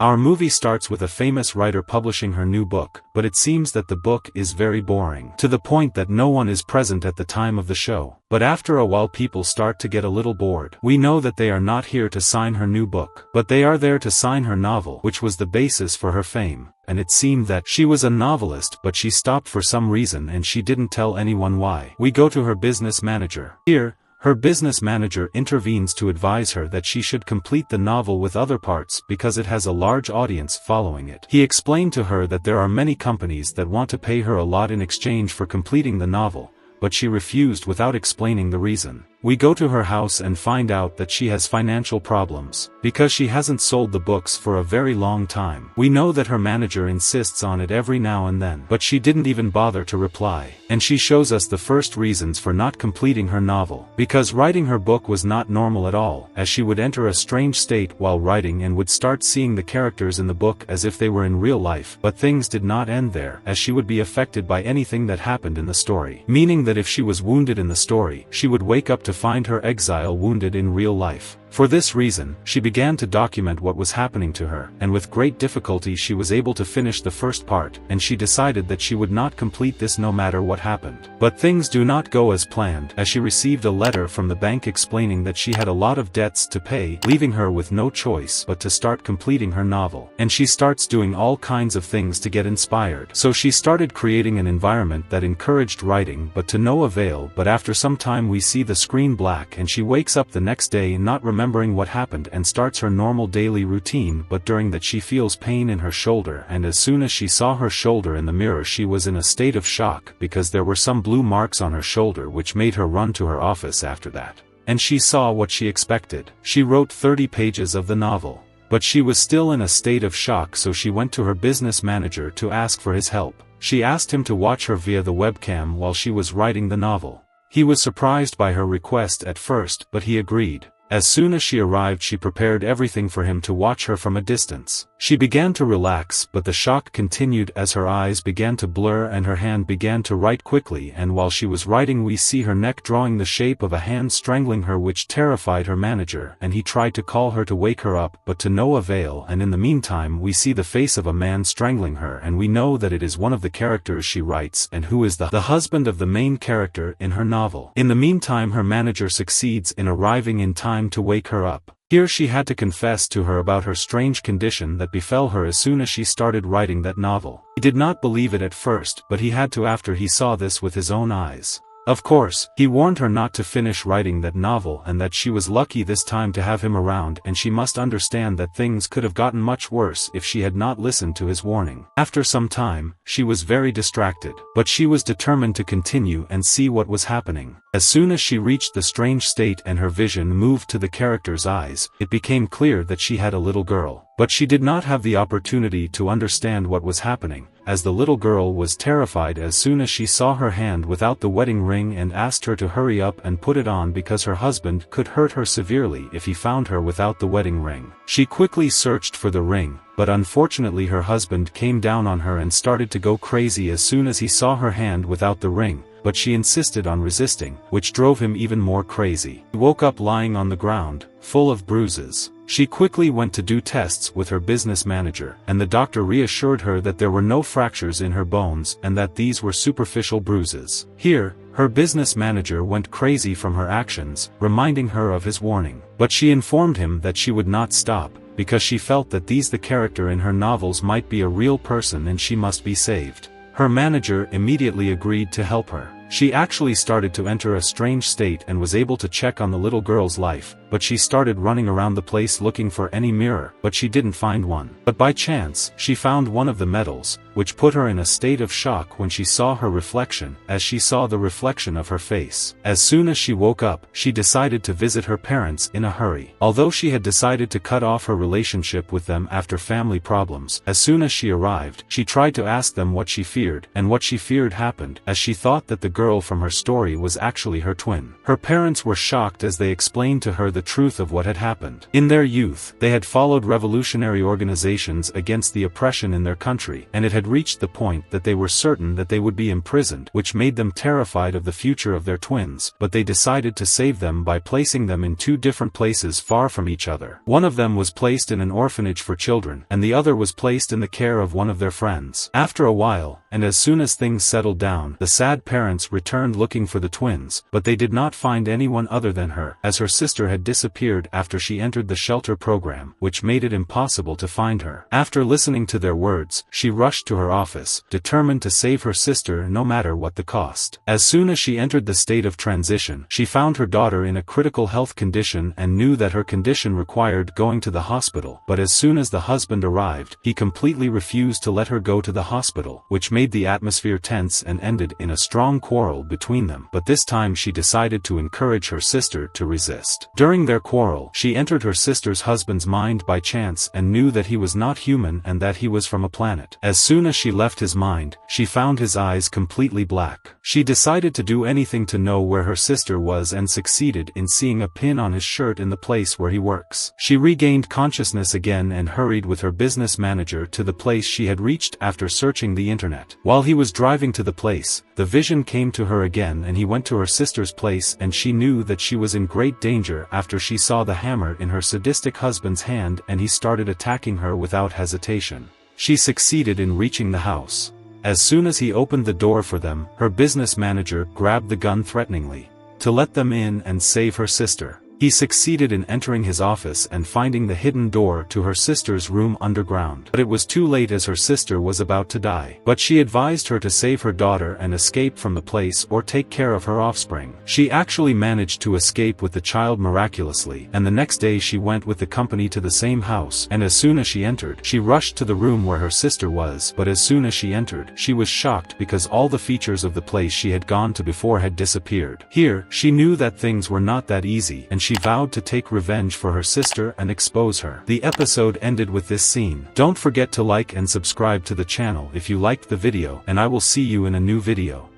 Our movie starts with a famous writer publishing her new book, but it seems that the book is very boring, to the point that no one is present at the time of the show. But after a while people start to get a little bored. We know that they are not here to sign her new book, but they are there to sign her novel, which was the basis for her fame. And it seemed that she was a novelist, but she stopped for some reason and she didn't tell anyone why. We go to her business manager. Here, her business manager intervenes to advise her that she should complete the novel with other parts because it has a large audience following it. He explained to her that there are many companies that want to pay her a lot in exchange for completing the novel, but she refused without explaining the reason. We go to her house and find out that she has financial problems, because she hasn't sold the books for a very long time. We know that her manager insists on it every now and then, but she didn't even bother to reply. And she shows us the first reasons for not completing her novel. Because writing her book was not normal at all, as she would enter a strange state while writing and would start seeing the characters in the book as if they were in real life. But things did not end there, as she would be affected by anything that happened in the story. Meaning that if she was wounded in the story, she would wake up to find her exile wounded in real life. For this reason, she began to document what was happening to her, and with great difficulty she was able to finish the first part, and she decided that she would not complete this no matter what happened. But things do not go as planned, as she received a letter from the bank explaining that she had a lot of debts to pay, leaving her with no choice but to start completing her novel. And she starts doing all kinds of things to get inspired. So she started creating an environment that encouraged writing, but to no avail. But after some time we see the screen black and she wakes up the next day not remembering what happened and starts her normal daily routine, but during that she feels pain in her shoulder, and as soon as she saw her shoulder in the mirror she was in a state of shock because there were some blue marks on her shoulder which made her run to her office after that. And she saw what she expected. She wrote 30 pages of the novel. But she was still in a state of shock, so she went to her business manager to ask for his help. She asked him to watch her via the webcam while she was writing the novel. He was surprised by her request at first, but he agreed. As soon as she arrived she prepared everything for him to watch her from a distance. She began to relax, but the shock continued as her eyes began to blur and her hand began to write quickly, and while she was writing we see her neck drawing the shape of a hand strangling her, which terrified her manager, and he tried to call her to wake her up but to no avail. And in the meantime we see the face of a man strangling her, and we know that it is one of the characters she writes and who is the husband of the main character in her novel. In the meantime her manager succeeds in arriving in time to wake her up. Here she had to confess to her about her strange condition that befell her as soon as she started writing that novel. He did not believe it at first, but he had to after he saw this with his own eyes. Of course, he warned her not to finish writing that novel and that she was lucky this time to have him around, and she must understand that things could have gotten much worse if she had not listened to his warning. After some time, she was very distracted, but she was determined to continue and see what was happening. As soon as she reached the strange state and her vision moved to the character's eyes, it became clear that she had a little girl. But she did not have the opportunity to understand what was happening, as the little girl was terrified as soon as she saw her hand without the wedding ring and asked her to hurry up and put it on because her husband could hurt her severely if he found her without the wedding ring. She quickly searched for the ring, but unfortunately her husband came down on her and started to go crazy as soon as he saw her hand without the ring. But she insisted on resisting, which drove him even more crazy. He woke up lying on the ground, full of bruises. She quickly went to do tests with her business manager, and the doctor reassured her that there were no fractures in her bones and that these were superficial bruises. Here, her business manager went crazy from her actions, reminding her of his warning. But she informed him that she would not stop, because she felt that the character in her novels might be a real person and she must be saved. Her manager immediately agreed to help her. She actually started to enter a strange state and was able to check on the little girl's life, but she started running around the place looking for any mirror, but she didn't find one. But by chance, she found one of the medals, which put her in a state of shock when she saw her reflection, as she saw the reflection of her face. As soon as she woke up, she decided to visit her parents in a hurry. Although she had decided to cut off her relationship with them after family problems, as soon as she arrived, she tried to ask them what she feared, and what she feared happened, as she thought that the girl from her story was actually her twin. Her parents were shocked as they explained to her the truth of what had happened. In their youth, they had followed revolutionary organizations against the oppression in their country, and it had reached the point that they were certain that they would be imprisoned, which made them terrified of the future of their twins, but they decided to save them by placing them in two different places far from each other. One of them was placed in an orphanage for children, and the other was placed in the care of one of their friends. After a while, and as soon as things settled down, the sad parents returned looking for the twins, but they did not find anyone other than her, as her sister had disappeared after she entered the shelter program, which made it impossible to find her. After listening to their words, she rushed to her office, determined to save her sister no matter what the cost. As soon as she entered the state of transition, she found her daughter in a critical health condition and knew that her condition required going to the hospital, but as soon as the husband arrived, he completely refused to let her go to the hospital, which made the atmosphere tense and ended in a strong quarrel between them. But this time she decided to encourage her sister to resist. During their quarrel, she entered her sister's husband's mind by chance and knew that he was not human and that he was from a planet. As soon as she left his mind, she found his eyes completely black. She decided to do anything to know where her sister was and succeeded in seeing a pin on his shirt in the place where he works. She regained consciousness again and hurried with her business manager to the place she had reached after searching the internet. While he was driving to the place, the vision came to her again and he went to her sister's place, and she knew that she was in great danger after she saw the hammer in her sadistic husband's hand, and he started attacking her without hesitation. She succeeded in reaching the house. As soon as he opened the door for them, her business manager grabbed the gun threateningly to let them in and save her sister. He succeeded in entering his office and finding the hidden door to her sister's room underground. But it was too late, as her sister was about to die. But she advised her to save her daughter and escape from the place or take care of her offspring. She actually managed to escape with the child miraculously, and the next day she went with the company to the same house, and as soon as she entered, she rushed to the room where her sister was. But as soon as she entered, she was shocked because all the features of the place she had gone to before had disappeared. Here, she knew that things were not that easy, and she vowed to take revenge for her sister and expose her. The episode ended with this scene. Don't forget to like and subscribe to the channel if you liked the video, and I will see you in a new video.